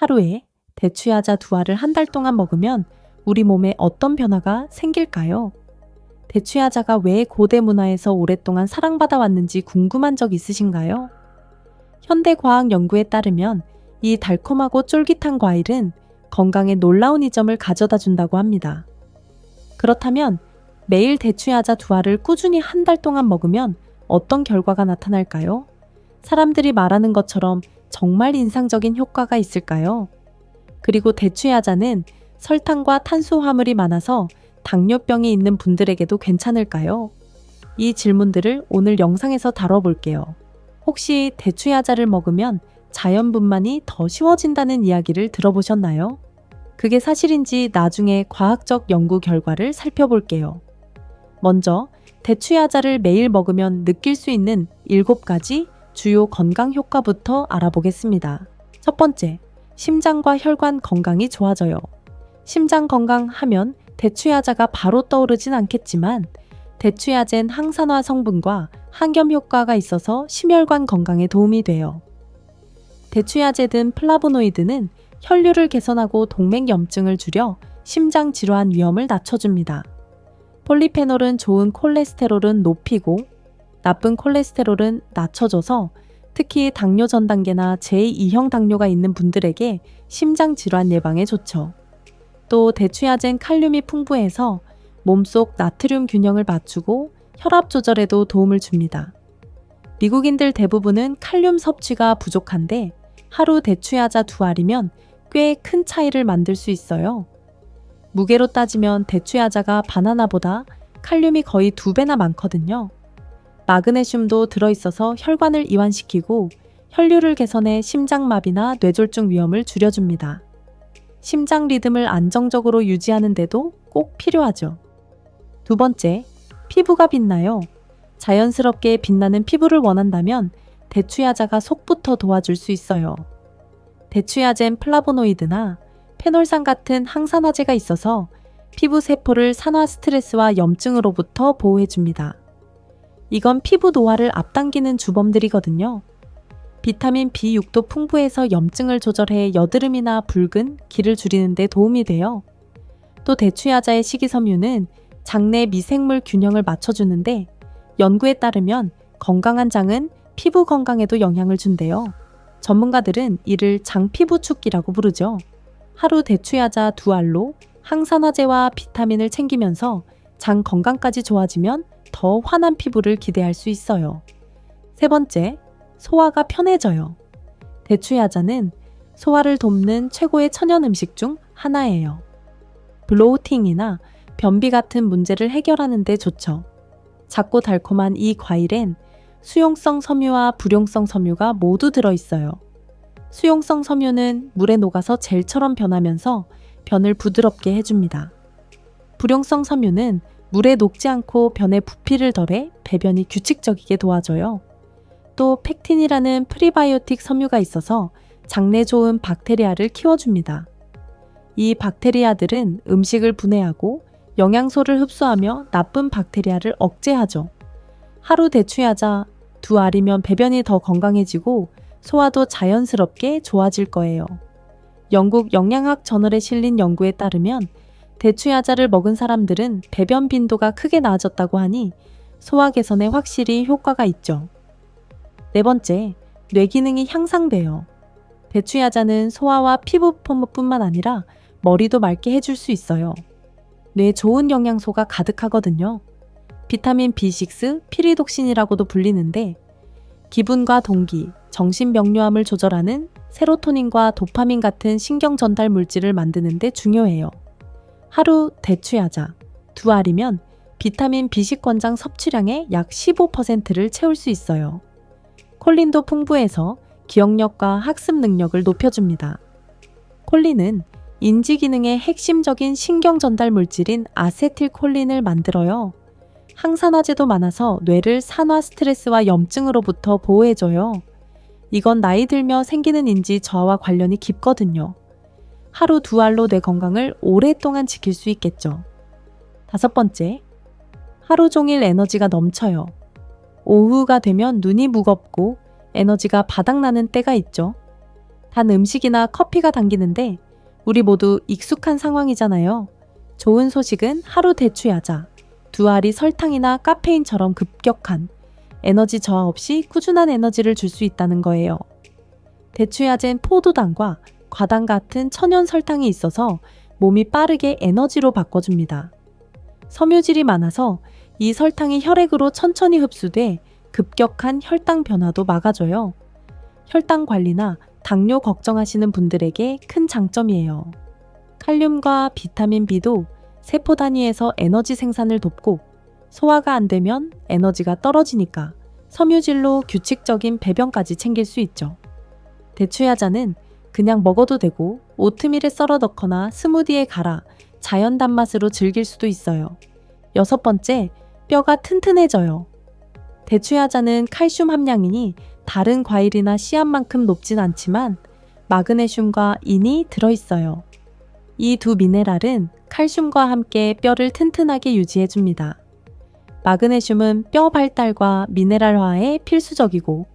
하루에 대추야자 2알을 한 달 동안 먹으면 우리 몸에 어떤 변화가 생길까요? 대추야자가 왜 고대 문화에서 오랫동안 사랑받아 왔는지 궁금한 적 있으신가요? 현대과학 연구에 따르면 이 달콤하고 쫄깃한 과일은 건강에 놀라운 이점을 가져다 준다고 합니다. 그렇다면 매일 대추야자 2알을 꾸준히 한 달 동안 먹으면 어떤 결과가 나타날까요? 사람들이 말하는 것처럼 정말 인상적인 효과가 있을까요? 그리고 대추야자는 설탕과 탄수화물이 많아서 당뇨병이 있는 분들에게도 괜찮을까요? 이 질문들을 오늘 영상에서 다뤄볼게요. 혹시 대추야자를 먹으면 자연분만이 더 쉬워진다는 이야기를 들어보셨나요? 그게 사실인지 나중에 과학적 연구 결과를 살펴볼게요. 먼저 대추야자를 매일 먹으면 느낄 수 있는 7가지 주요 건강 효과부터 알아보겠습니다. 첫 번째, 심장과 혈관 건강이 좋아져요. 심장 건강하면 대추야자가 바로 떠오르진 않겠지만 대추야젠 항산화 성분과 항염 효과가 있어서 심혈관 건강에 도움이 돼요. 대추야제 등 플라보노이드는 혈류를 개선하고 동맥염증을 줄여 심장 질환 위험을 낮춰줍니다. 폴리페놀은 좋은 콜레스테롤은 높이고 나쁜 콜레스테롤은 낮춰줘서 특히 당뇨 전 단계나 제2형 당뇨가 있는 분들에게 심장 질환 예방에 좋죠. 또 대추야젠 칼륨이 풍부해서 몸속 나트륨 균형을 맞추고 혈압 조절에도 도움을 줍니다. 미국인들 대부분은 칼륨 섭취가 부족한데 하루 대추야자 2알이면 꽤 큰 차이를 만들 수 있어요. 무게로 따지면 대추야자가 바나나보다 칼륨이 거의 2배나 많거든요. 마그네슘도 들어있어서 혈관을 이완시키고 혈류를 개선해 심장마비나 뇌졸중 위험을 줄여줍니다. 심장 리듬을 안정적으로 유지하는 데도 꼭 필요하죠. 두 번째, 피부가 빛나요. 자연스럽게 빛나는 피부를 원한다면 대추야자가 속부터 도와줄 수 있어요. 대추야젠 플라보노이드나 페놀산 같은 항산화제가 있어서 피부 세포를 산화 스트레스와 염증으로부터 보호해줍니다. 이건 피부 노화를 앞당기는 주범들이거든요. 비타민 B6도 풍부해서 염증을 조절해 여드름이나 붉은, 기를 줄이는 데 도움이 돼요. 또 대추야자의 식이섬유는 장내 미생물 균형을 맞춰주는데 연구에 따르면 건강한 장은 피부 건강에도 영향을 준대요. 전문가들은 이를 장피부축기라고 부르죠. 하루 대추야자 2알로 항산화제와 비타민을 챙기면서 장 건강까지 좋아지면 더 환한 피부를 기대할 수 있어요. 세 번째, 소화가 편해져요. 대추야자는 소화를 돕는 최고의 천연 음식 중 하나예요. 블로우팅이나 변비 같은 문제를 해결하는 데 좋죠. 작고 달콤한 이 과일엔 수용성 섬유와 불용성 섬유가 모두 들어있어요. 수용성 섬유는 물에 녹아서 젤처럼 변하면서 변을 부드럽게 해줍니다. 불용성 섬유는 물에 녹지 않고 변의 부피를 덜해 배변이 규칙적이게 도와줘요. 또 팩틴이라는 프리바이오틱 섬유가 있어서 장내 좋은 박테리아를 키워줍니다. 이 박테리아들은 음식을 분해하고 영양소를 흡수하며 나쁜 박테리아를 억제하죠. 하루 대추야자 2알이면 배변이 더 건강해지고 소화도 자연스럽게 좋아질 거예요. 영국 영양학 저널에 실린 연구에 따르면 대추야자를 먹은 사람들은 배변 빈도가 크게 나아졌다고 하니 소화 개선에 확실히 효과가 있죠. 네 번째, 뇌 기능이 향상돼요. 대추야자는 소화와 피부 펌프뿐만 아니라 머리도 맑게 해줄 수 있어요. 뇌에 좋은 영양소가 가득하거든요. 비타민 B6, 피리독신이라고도 불리는데 기분과 동기, 정신 명료함을 조절하는 세로토닌과 도파민 같은 신경 전달 물질을 만드는 데 중요해요. 하루 대추야자 2알이면 비타민 B10 권장 섭취량의 약 15%를 채울 수 있어요. 콜린도 풍부해서 기억력과 학습 능력을 높여줍니다. 콜린은 인지 기능의 핵심적인 신경 전달 물질인 아세틸콜린을 만들어요. 항산화제도 많아서 뇌를 산화 스트레스와 염증으로부터 보호해줘요. 이건 나이 들며 생기는 인지 저하와 관련이 깊거든요. 하루 2알로 뇌 건강을 오랫동안 지킬 수 있겠죠. 다섯 번째, 하루 종일 에너지가 넘쳐요. 오후가 되면 눈이 무겁고 에너지가 바닥나는 때가 있죠. 단 음식이나 커피가 당기는데 우리 모두 익숙한 상황이잖아요. 좋은 소식은 하루 대추야자, 두 알이 설탕이나 카페인처럼 급격한 에너지 저하 없이 꾸준한 에너지를 줄 수 있다는 거예요. 대추야젠 포도당과 과당 같은 천연 설탕이 있어서 몸이 빠르게 에너지로 바꿔줍니다. 섬유질이 많아서 이 설탕이 혈액으로 천천히 흡수돼 급격한 혈당 변화도 막아줘요. 혈당 관리나 당뇨 걱정하시는 분들에게 큰 장점이에요. 칼륨과 비타민 B도 세포 단위에서 에너지 생산을 돕고 소화가 안 되면 에너지가 떨어지니까 섬유질로 규칙적인 배변까지 챙길 수 있죠. 대추야자는 그냥 먹어도 되고 오트밀에 썰어 넣거나 스무디에 갈아 자연 단맛으로 즐길 수도 있어요. 6번째, 뼈가 튼튼해져요. 대추야자는 칼슘 함량이 다른 과일이나 씨앗만큼 높진 않지만 마그네슘과 인이 들어있어요. 이 두 미네랄은 칼슘과 함께 뼈를 튼튼하게 유지해줍니다. 마그네슘은 뼈 발달과 미네랄화에 필수적이고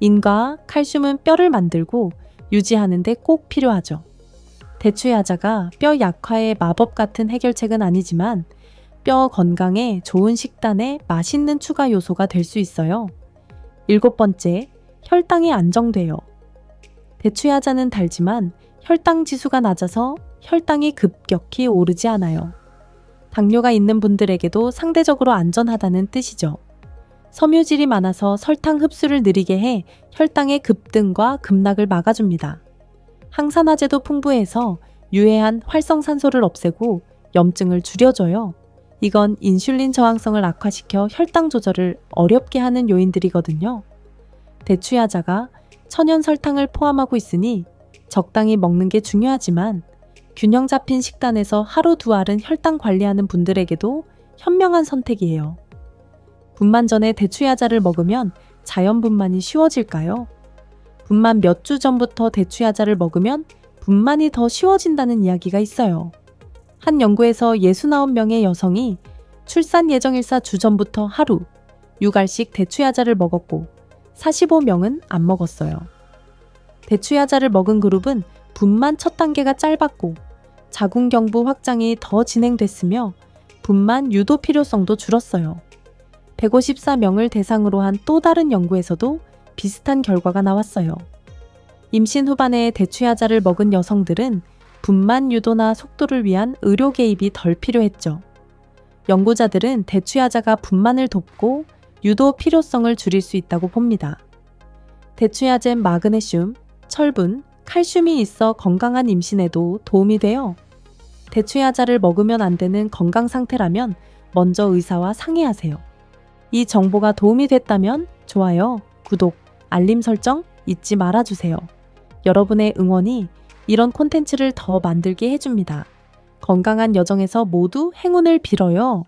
인과 칼슘은 뼈를 만들고 유지하는 데 꼭 필요하죠. 대추야자가 뼈 약화의 마법 같은 해결책은 아니지만 뼈 건강에 좋은 식단에 맛있는 추가 요소가 될 수 있어요. 7번째, 혈당이 안정돼요. 대추야자는 달지만 혈당 지수가 낮아서 혈당이 급격히 오르지 않아요. 당뇨가 있는 분들에게도 상대적으로 안전하다는 뜻이죠. 섬유질이 많아서 설탕 흡수를 느리게 해 혈당의 급등과 급락을 막아줍니다. 항산화제도 풍부해서 유해한 활성산소를 없애고 염증을 줄여줘요. 이건 인슐린 저항성을 악화시켜 혈당 조절을 어렵게 하는 요인들이거든요. 대추야자가 천연 설탕을 포함하고 있으니 적당히 먹는 게 중요하지만 균형 잡힌 식단에서 하루 두 알은 혈당 관리하는 분들에게도 현명한 선택이에요. 분만 전에 대추야자를 먹으면 자연분만이 쉬워질까요? 분만 몇 주 전부터 대추야자를 먹으면 분만이 더 쉬워진다는 이야기가 있어요. 한 연구에서 69명의 여성이 출산 예정일사 주 전부터 하루 6알씩 대추야자를 먹었고 45명은 안 먹었어요. 대추야자를 먹은 그룹은 분만 첫 단계가 짧았고 자궁경부 확장이 더 진행됐으며 분만 유도 필요성도 줄었어요. 154명을 대상으로 한 또 다른 연구에서도 비슷한 결과가 나왔어요. 임신 후반에 대추야자를 먹은 여성들은 분만 유도나 속도를 위한 의료 개입이 덜 필요했죠. 연구자들은 대추야자가 분만을 돕고 유도 필요성을 줄일 수 있다고 봅니다. 대추야젠 마그네슘, 철분, 칼슘이 있어 건강한 임신에도 도움이 돼요. 대추야자를 먹으면 안 되는 건강 상태라면 먼저 의사와 상의하세요. 이 정보가 도움이 됐다면 좋아요, 구독, 알림 설정 잊지 말아주세요. 여러분의 응원이 이런 콘텐츠를 더 만들게 해줍니다. 건강한 여정에서 모두 행운을 빌어요.